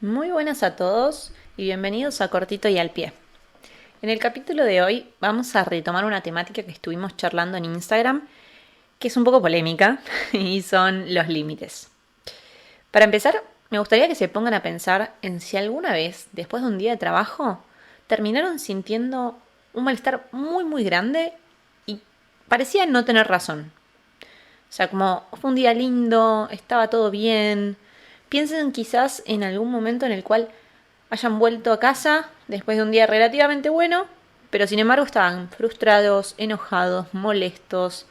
Muy buenas a todos y bienvenidos a Cortito y al Pie. En el capítulo de hoy vamos a retomar una temática que estuvimos charlando en Instagram, que es un poco polémica, y son los límites. Para empezar, me gustaría que se pongan a pensar en si alguna vez, después de un día de trabajo, terminaron sintiendo un malestar muy grande y parecía no tener razón. O sea, como fue un día lindo, estaba todo bien. Piensen quizás en algún momento en el cual hayan vuelto a casa después de un día relativamente bueno, pero sin embargo estaban frustrados, enojados, molestos.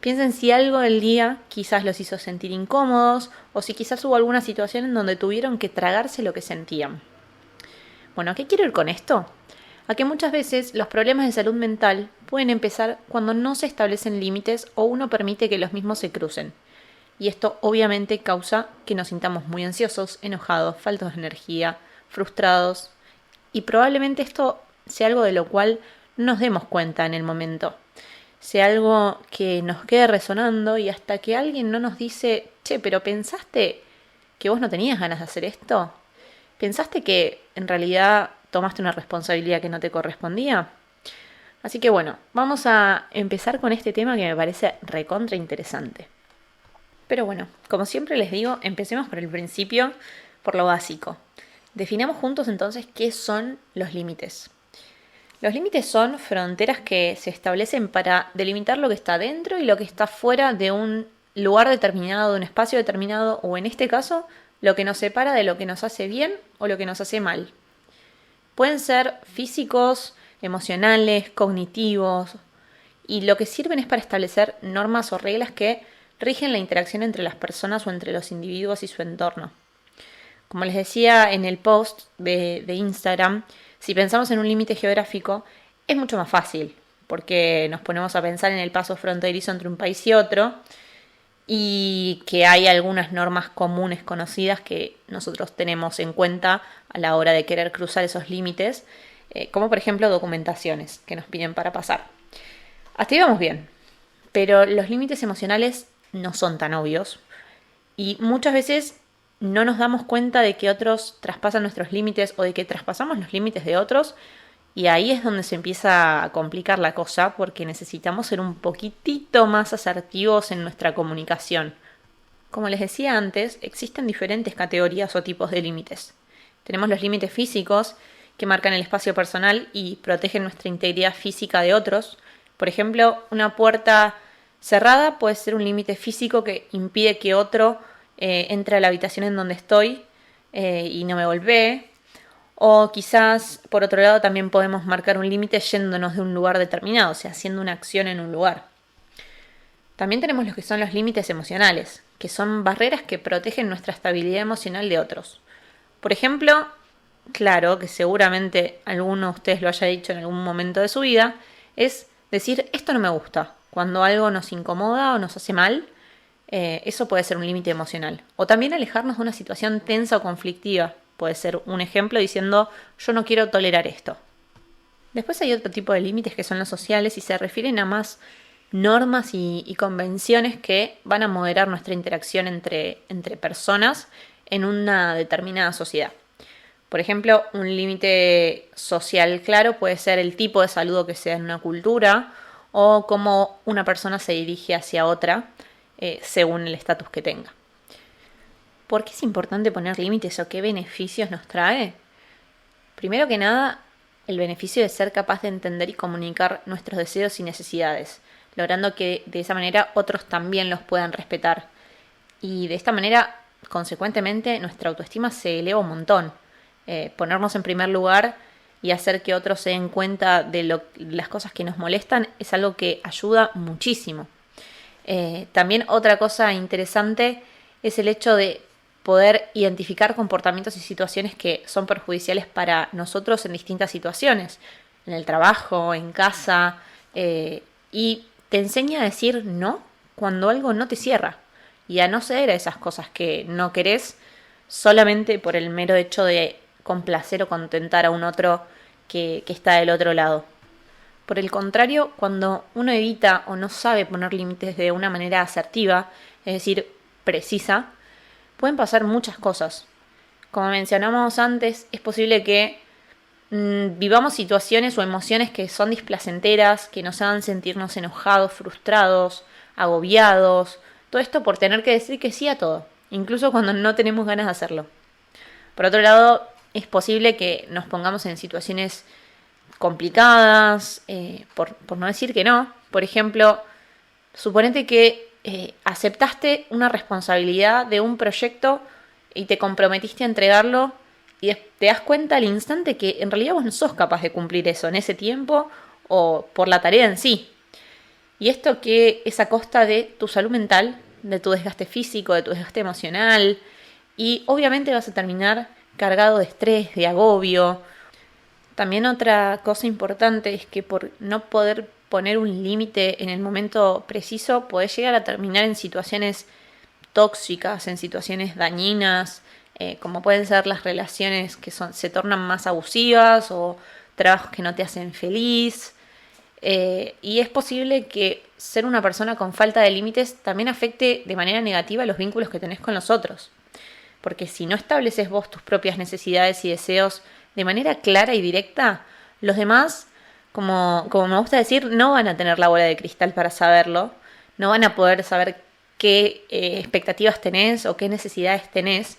Piensen si algo del día quizás los hizo sentir incómodos o si quizás hubo alguna situación en donde tuvieron que tragarse lo que sentían. Bueno, ¿a qué quiero ir con esto? A que muchas veces los problemas de salud mental pueden empezar cuando no se establecen límites o uno permite que los mismos se crucen. Y esto obviamente causa que nos sintamos muy ansiosos, enojados, faltos de energía, frustrados. Y probablemente esto sea algo de lo cual no nos demos cuenta en el momento. Sea algo que nos quede resonando y hasta que alguien no nos dice, che, pero ¿pensaste que vos no tenías ganas de hacer esto? ¿Pensaste que en realidad tomaste una responsabilidad que no te correspondía? Así que bueno, vamos a empezar con este tema que me parece recontra interesante. Pero bueno, como siempre les digo, empecemos por el principio, por lo básico. Definamos juntos entonces qué son los límites. Los límites son fronteras que se establecen para delimitar lo que está dentro y lo que está fuera de un lugar determinado, de un espacio determinado, o en este caso, lo que nos separa de lo que nos hace bien o lo que nos hace mal. Pueden ser físicos, emocionales, cognitivos, y lo que sirven es para establecer normas o reglas que rigen la interacción entre las personas o entre los individuos y su entorno. Como les decía en el post de Instagram, si pensamos en un límite geográfico, es mucho más fácil, porque nos ponemos a pensar en el paso fronterizo entre un país y otro, y que hay algunas normas comunes conocidas que nosotros tenemos en cuenta a la hora de querer cruzar esos límites, como por ejemplo documentaciones que nos piden para pasar. Hasta ahí vamos bien, pero los límites emocionales no son tan obvios y muchas veces no nos damos cuenta de que otros traspasan nuestros límites o de que traspasamos los límites de otros, y ahí es donde se empieza a complicar la cosa porque necesitamos ser un poquitito más asertivos en nuestra comunicación. Como les decía antes, existen diferentes categorías o tipos de límites. Tenemos los límites físicos, que marcan el espacio personal y protegen nuestra integridad física de otros. Por ejemplo, una puerta cerrada puede ser un límite físico que impide que otro entre a la habitación en donde estoy y no me golpee. O quizás, por otro lado, también podemos marcar un límite yéndonos de un lugar determinado, o sea, haciendo una acción en un lugar. También tenemos los que son los límites emocionales, que son barreras que protegen nuestra estabilidad emocional de otros. Por ejemplo, claro, que seguramente alguno de ustedes lo haya dicho en algún momento de su vida, es decir, esto no me gusta. Cuando algo nos incomoda o nos hace mal, eso puede ser un límite emocional. O también alejarnos de una situación tensa o conflictiva. Puede ser un ejemplo diciendo, yo no quiero tolerar esto. Después hay otro tipo de límites que son los sociales y se refieren a más normas y convenciones que van a moderar nuestra interacción entre personas en una determinada sociedad. Por ejemplo, un límite social claro puede ser el tipo de saludo que sea en una cultura o cómo una persona se dirige hacia otra según el estatus que tenga. ¿Por qué es importante poner límites o qué beneficios nos trae? Primero que nada, el beneficio de ser capaz de entender y comunicar nuestros deseos y necesidades, logrando que de esa manera otros también los puedan respetar. Y de esta manera, consecuentemente, nuestra autoestima se eleva un montón. Ponernos en primer lugar y hacer que otros se den cuenta de las cosas que nos molestan es algo que ayuda muchísimo. También otra cosa interesante es el hecho de poder identificar comportamientos y situaciones que son perjudiciales para nosotros en distintas situaciones, en el trabajo, en casa, y te enseña a decir no cuando algo no te cierra y a no ceder a esas cosas que no querés solamente por el mero hecho de complacer o contentar a un otro que está del otro lado. Por el contrario, cuando uno evita o no sabe poner límites de una manera asertiva, es decir, precisa, pueden pasar muchas cosas, Como mencionamos antes, es posible que vivamos situaciones o emociones que son displacenteras, que nos hagan sentirnos enojados, frustrados, agobiados. Todo esto por tener que decir que sí a todo, incluso cuando no tenemos ganas de hacerlo. Por otro lado, es posible que nos pongamos en situaciones complicadas, por no decir que no. Por ejemplo, suponete que aceptaste una responsabilidad de un proyecto y te comprometiste a entregarlo y te das cuenta al instante que en realidad vos no sos capaz de cumplir eso en ese tiempo o por la tarea en sí. Y esto que es a costa de tu salud mental, de tu desgaste físico, de tu desgaste emocional, y obviamente vas a terminar cargado de estrés, de agobio. También otra cosa importante es que por no poder poner un límite en el momento preciso, podés llegar a terminar en situaciones tóxicas, en situaciones dañinas, como pueden ser las relaciones que se tornan más abusivas o trabajos que no te hacen feliz. Y es posible que ser una persona con falta de límites también afecte de manera negativa los vínculos que tenés con los otros. Porque si no estableces vos tus propias necesidades y deseos de manera clara y directa, los demás, como me gusta decir, no van a tener la bola de cristal para saberlo, no van a poder saber qué expectativas tenés o qué necesidades tenés,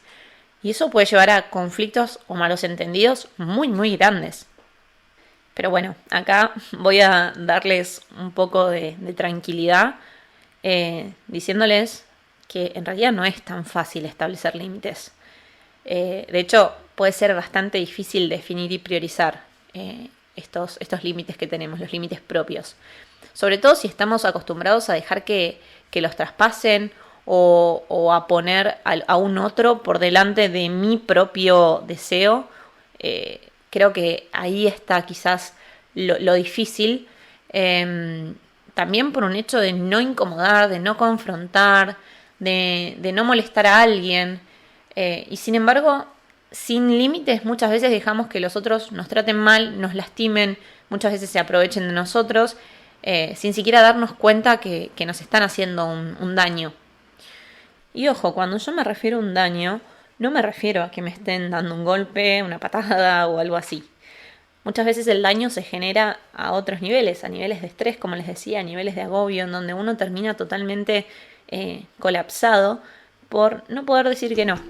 y eso puede llevar a conflictos o malos entendidos muy, muy grandes. Pero bueno, acá voy a darles un poco de tranquilidad, diciéndoles que en realidad no es tan fácil establecer límites. De hecho, puede ser bastante difícil definir y priorizar estos límites que tenemos, los límites propios. Sobre todo si estamos acostumbrados a dejar que los traspasen o a poner a un otro por delante de mi propio deseo. Creo que ahí está quizás lo difícil. También por un hecho de no incomodar, de no confrontar, de no molestar a alguien. Y sin embargo, sin límites muchas veces dejamos que los otros nos traten mal, nos lastimen, muchas veces se aprovechen de nosotros, sin siquiera darnos cuenta que nos están haciendo un daño. Y ojo, cuando yo me refiero a un daño, no me refiero a que me estén dando un golpe, una patada o algo así. Muchas veces el daño se genera a otros niveles, a niveles de estrés, como les decía, a niveles de agobio, en donde uno termina totalmente colapsado por no poder decir que no.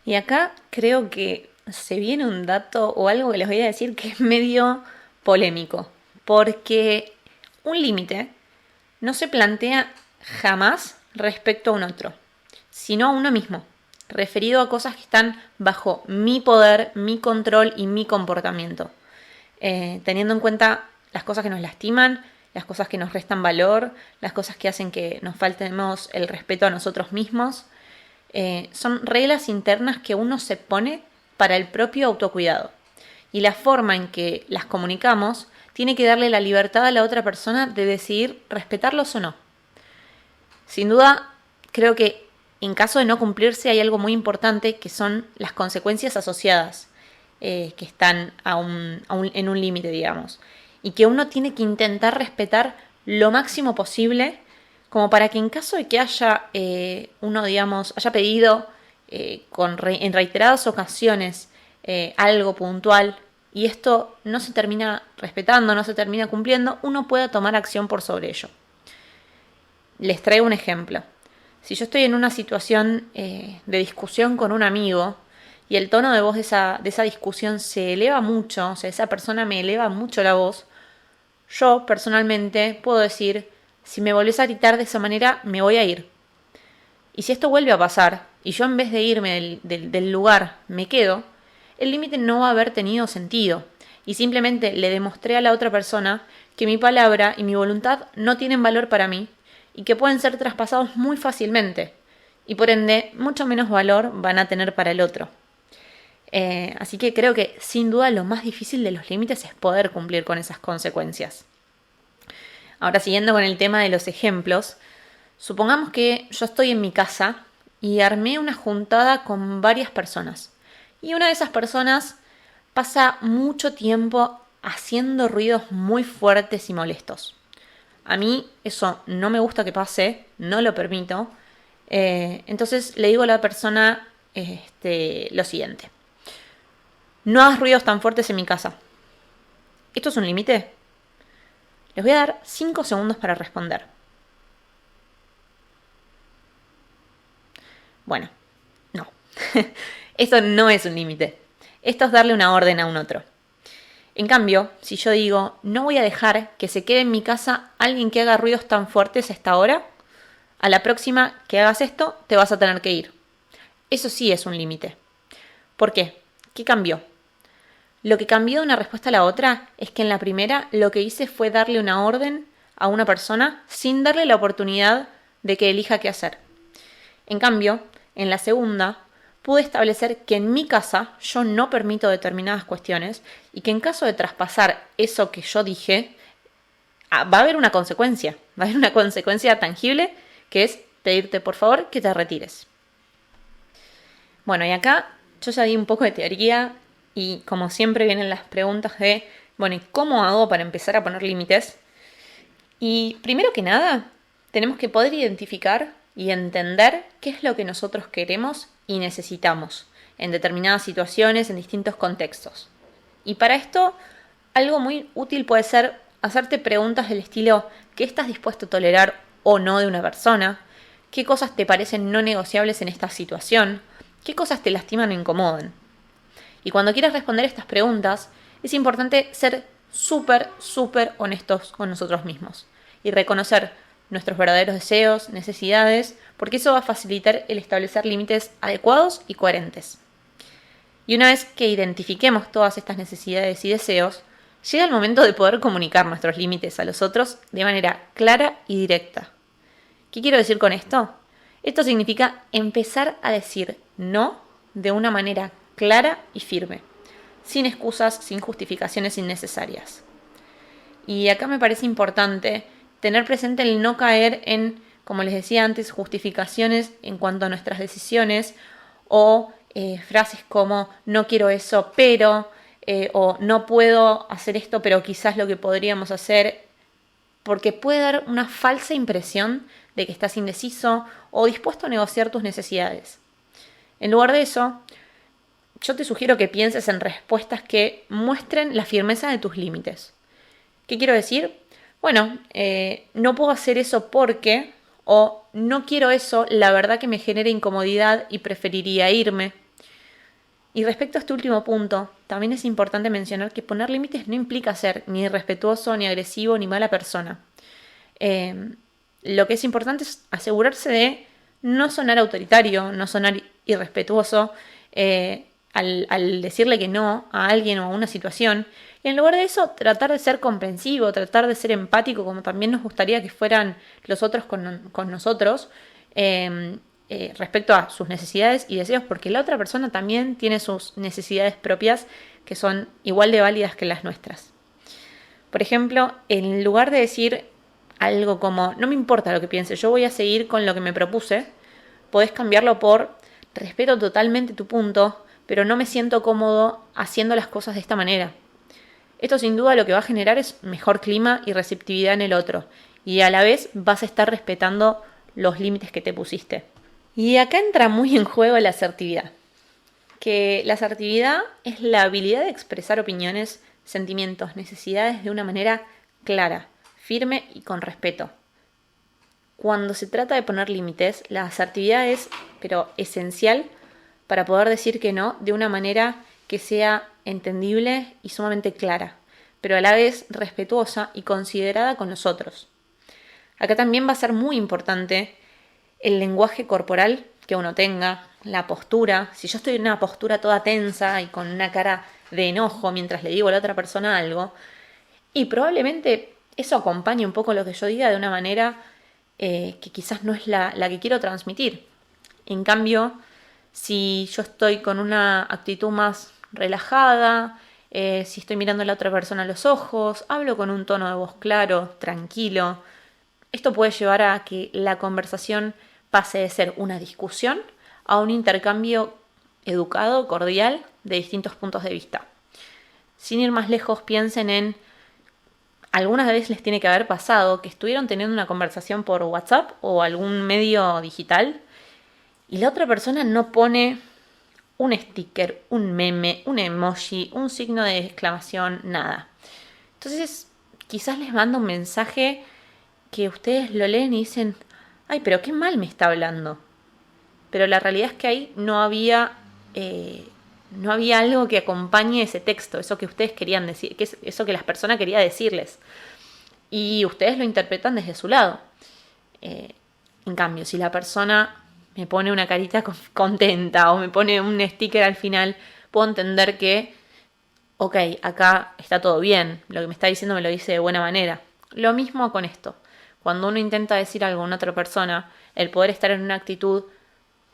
Y acá creo que se viene un dato o algo que les voy a decir que es medio polémico, porque un límite no se plantea jamás respecto a un otro, sino a uno mismo, referido a cosas que están bajo mi poder, mi control y mi comportamiento, teniendo en cuenta las cosas que nos lastiman, las cosas que nos restan valor, las cosas que hacen que nos faltemos el respeto a nosotros mismos. Son reglas internas que uno se pone para el propio autocuidado. Y la forma en que las comunicamos tiene que darle la libertad a la otra persona de decidir respetarlos o no. Sin duda, creo que en caso de no cumplirse hay algo muy importante que son las consecuencias asociadas que están en un límite, digamos. Y que uno tiene que intentar respetar lo máximo posible como para que en caso de que haya haya pedido en reiteradas ocasiones algo puntual y esto no se termina respetando, no se termina cumpliendo, uno pueda tomar acción por sobre ello. Les traigo un ejemplo. Si yo estoy en una situación de discusión con un amigo y el tono de voz de esa discusión se eleva mucho, o sea, esa persona me eleva mucho la voz, yo personalmente puedo decir: si me volvés a gritar de esa manera, me voy a ir. Y si esto vuelve a pasar, y yo en vez de irme del lugar me quedo, el límite no va a haber tenido sentido. Y simplemente le demostré a la otra persona que mi palabra y mi voluntad no tienen valor para mí y que pueden ser traspasados muy fácilmente. Y por ende, mucho menos valor van a tener para el otro. Así que creo que sin duda lo más difícil de los límites es poder cumplir con esas consecuencias. Ahora, siguiendo con el tema de los ejemplos, supongamos que yo estoy en mi casa y armé una juntada con varias personas. Y una de esas personas pasa mucho tiempo haciendo ruidos muy fuertes y molestos. A mí eso no me gusta que pase, no lo permito. Entonces le digo a la persona: lo siguiente. No hagas ruidos tan fuertes en mi casa. ¿Esto es un límite? Les voy a dar 5 segundos para responder. Bueno, no. Esto no es un límite. Esto es darle una orden a un otro. En cambio, si yo digo, no voy a dejar que se quede en mi casa alguien que haga ruidos tan fuertes a esta hora, a la próxima que hagas esto, te vas a tener que ir. Eso sí es un límite. ¿Por qué? ¿Qué cambió? Lo que cambió de una respuesta a la otra es que en la primera lo que hice fue darle una orden a una persona sin darle la oportunidad de que elija qué hacer. En cambio, en la segunda, pude establecer que en mi casa yo no permito determinadas cuestiones y que en caso de traspasar eso que yo dije, va a haber una consecuencia. Va a haber una consecuencia tangible que es pedirte por favor que te retires. Bueno, y acá yo ya di un poco de teoría y como siempre vienen las preguntas de, bueno, ¿y cómo hago para empezar a poner límites? Y primero que nada, tenemos que poder identificar y entender qué es lo que nosotros queremos y necesitamos en determinadas situaciones, en distintos contextos. Y para esto, algo muy útil puede ser hacerte preguntas del estilo, ¿qué estás dispuesto a tolerar o no de una persona? ¿Qué cosas te parecen no negociables en esta situación? ¿Qué cosas te lastiman o incomodan? Y cuando quieras responder estas preguntas, es importante ser súper honestos con nosotros mismos y reconocer nuestros verdaderos deseos, necesidades, porque eso va a facilitar el establecer límites adecuados y coherentes. Y una vez que identifiquemos todas estas necesidades y deseos, llega el momento de poder comunicar nuestros límites a los otros de manera clara y directa. ¿Qué quiero decir con esto? Esto significa empezar a decir no de una manera clara y firme, sin excusas, sin justificaciones innecesarias. Y acá me parece importante tener presente el no caer en, como les decía antes, justificaciones en cuanto a nuestras decisiones o frases como no quiero eso, pero, o no puedo hacer esto, pero quizás lo que podríamos hacer, porque puede dar una falsa impresión de que estás indeciso o dispuesto a negociar tus necesidades. En lugar de eso, yo te sugiero que pienses en respuestas que muestren la firmeza de tus límites. ¿Qué quiero decir? Bueno, no puedo hacer eso porque, o no quiero eso, la verdad que me genera incomodidad y preferiría irme. Y respecto a este último punto, también es importante mencionar que poner límites no implica ser ni irrespetuoso, ni agresivo, ni mala persona. Lo que es importante es asegurarse de no sonar autoritario, no sonar irrespetuoso al decirle que no a alguien o a una situación. Y en lugar de eso, tratar de ser comprensivo, tratar de ser empático, como también nos gustaría que fueran los otros con nosotros, respecto a sus necesidades y deseos, porque la otra persona también tiene sus necesidades propias que son igual de válidas que las nuestras. Por ejemplo, en lugar de decir algo como, no me importa lo que pienses, yo voy a seguir con lo que me propuse, podés cambiarlo por, respeto totalmente tu punto, pero no me siento cómodo haciendo las cosas de esta manera. Esto sin duda lo que va a generar es mejor clima y receptividad en el otro, y a la vez vas a estar respetando los límites que te pusiste. Y acá entra muy en juego la asertividad, que la asertividad es la habilidad de expresar opiniones, sentimientos, necesidades de una manera clara, firme y con respeto. Cuando se trata de poner límites, la asertividad es, pero esencial, para poder decir que no de una manera que sea entendible y sumamente clara, pero a la vez respetuosa y considerada con nosotros. Acá también va a ser muy importante el lenguaje corporal que uno tenga, la postura. Si yo estoy en una postura toda tensa y con una cara de enojo mientras le digo a la otra persona algo, y probablemente eso acompañe un poco lo que yo diga de una manera que quizás no es la que quiero transmitir. En cambio, si yo estoy con una actitud más relajada, si estoy mirando a la otra persona a los ojos, hablo con un tono de voz claro, tranquilo, esto puede llevar a que la conversación pase de ser una discusión a un intercambio educado, cordial, de distintos puntos de vista. Sin ir más lejos, piensen en, algunas veces les tiene que haber pasado que estuvieron teniendo una conversación por WhatsApp o algún medio digital y la otra persona no pone un sticker, un meme, un emoji, un signo de exclamación, nada. Entonces, quizás les manda un mensaje que ustedes lo leen y dicen, ay, pero qué mal me está hablando. Pero la realidad es que ahí no había algo que acompañe ese texto, eso que ustedes querían decir, eso que las personas querían decirles. Y ustedes lo interpretan desde su lado. En cambio, si la persona me pone una carita contenta o me pone un sticker al final, puedo entender que, ok, acá está todo bien, lo que me está diciendo me lo dice de buena manera. Lo mismo con esto. Cuando uno intenta decir algo a una otra persona, el poder estar en una actitud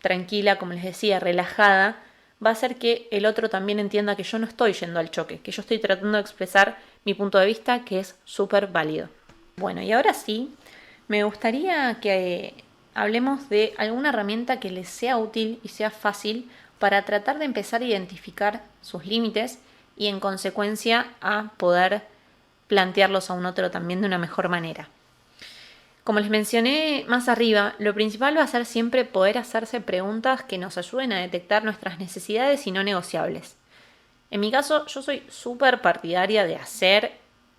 tranquila, como les decía, relajada, va a hacer que el otro también entienda que yo no estoy yendo al choque, que yo estoy tratando de expresar mi punto de vista, que es súper válido. Bueno, y ahora sí, me gustaría que hablemos de alguna herramienta que les sea útil y sea fácil para tratar de empezar a identificar sus límites y en consecuencia a poder plantearlos a un otro también de una mejor manera. Como les mencioné más arriba, lo principal va a ser siempre poder hacerse preguntas que nos ayuden a detectar nuestras necesidades y no negociables. En mi caso, yo soy súper partidaria de hacer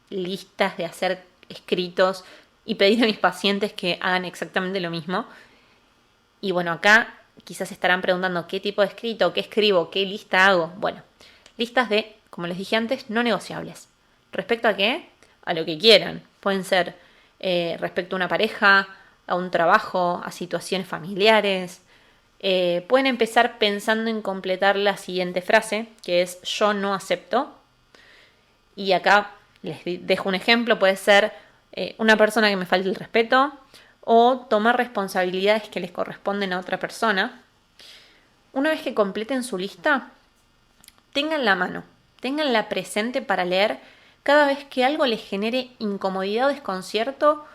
listas, de hacer escritos y pedir a mis pacientes que hagan exactamente lo mismo. Y bueno, acá quizás estarán preguntando qué tipo de escrito, qué escribo, qué lista hago. Bueno, listas de, como les dije antes, no negociables. ¿Respecto a qué? A lo que quieran. Pueden ser respecto a una pareja, a un trabajo, a situaciones familiares. Pueden empezar pensando en completar la siguiente frase, que es yo no acepto. Y acá les dejo un ejemplo, puede ser una persona que me falte el respeto o tomar responsabilidades que les corresponden a otra persona. Una vez que completen su lista, tengan la mano, tenganla presente para leer cada vez que algo les genere incomodidad o desconcierto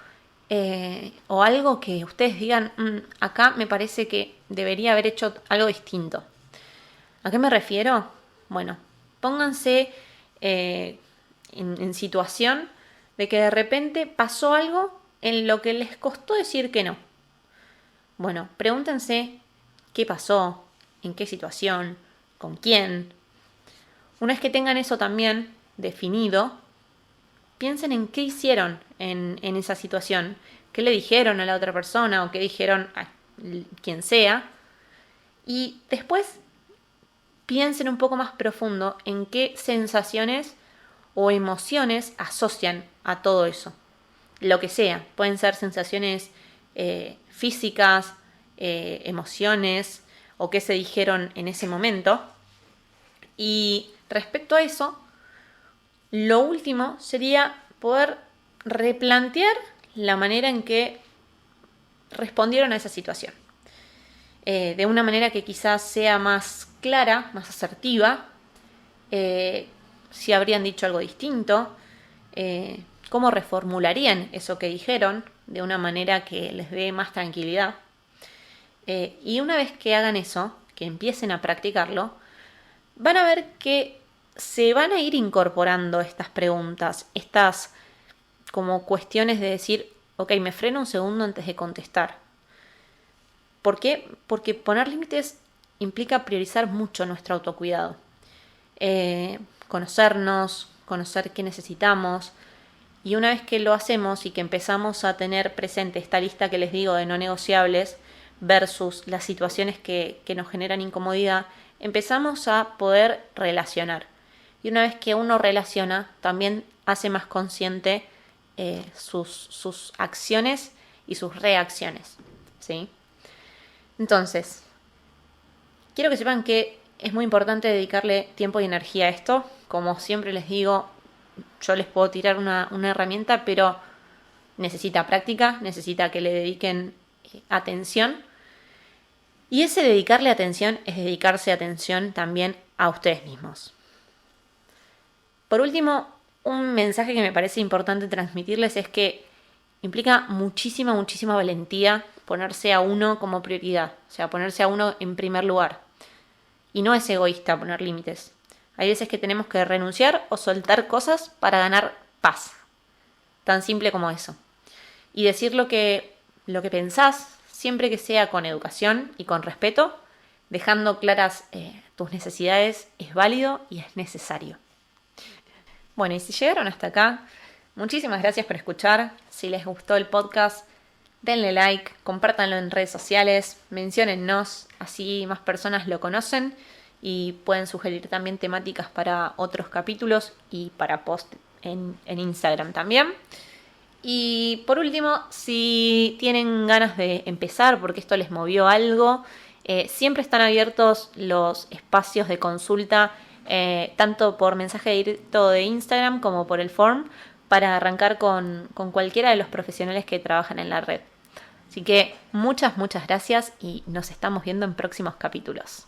o algo que ustedes digan, acá me parece que debería haber hecho algo distinto. ¿A qué me refiero? Bueno, pónganse en situación de que de repente pasó algo en lo que les costó decir que no. Bueno, pregúntense qué pasó, en qué situación, con quién. Una vez que tengan eso también definido, piensen en qué hicieron en esa situación, qué le dijeron a la otra persona o qué dijeron a quien sea. Y después piensen un poco más profundo en qué sensaciones o emociones asocian a todo eso. Lo que sea, pueden ser sensaciones físicas, emociones o qué se dijeron en ese momento. Y respecto a eso, lo último sería poder replantear la manera en que respondieron a esa situación. De una manera que quizás sea más clara, más asertiva, si habrían dicho algo distinto, cómo reformularían eso que dijeron de una manera que les dé más tranquilidad. Y una vez que hagan eso, que empiecen a practicarlo, van a ver que se van a ir incorporando estas preguntas, estas como cuestiones de decir, ok, me freno un segundo antes de contestar. ¿Por qué? Porque poner límites implica priorizar mucho nuestro autocuidado. Conocernos, conocer qué necesitamos. Y una vez que lo hacemos y que empezamos a tener presente esta lista que les digo de no negociables versus las situaciones que nos generan incomodidad, empezamos a poder relacionar. Y una vez que uno relaciona, también hace más consciente sus acciones y sus reacciones, ¿sí? Entonces, quiero que sepan que es muy importante dedicarle tiempo y energía a esto. Como siempre les digo, yo les puedo tirar una herramienta, pero necesita práctica, necesita que le dediquen atención. Y ese dedicarle atención es dedicarse atención también a ustedes mismos. Por último, un mensaje que me parece importante transmitirles es que implica muchísima valentía ponerse a uno como prioridad, o sea, ponerse a uno en primer lugar. Y no es egoísta poner límites. Hay veces que tenemos que renunciar o soltar cosas para ganar paz. Tan simple como eso. Y decir lo que pensás, siempre que sea con educación y con respeto, dejando claras tus necesidades es válido y es necesario. Bueno, y si llegaron hasta acá, muchísimas gracias por escuchar. Si les gustó el podcast, denle like, compártanlo en redes sociales, menciónennos, así más personas lo conocen y pueden sugerir también temáticas para otros capítulos y para post en Instagram también. Y por último, si tienen ganas de empezar porque esto les movió algo, siempre están abiertos los espacios de consulta, tanto por mensaje directo de Instagram como por el form, para arrancar con cualquiera de los profesionales que trabajan en la red. Así que muchas gracias y nos estamos viendo en próximos capítulos.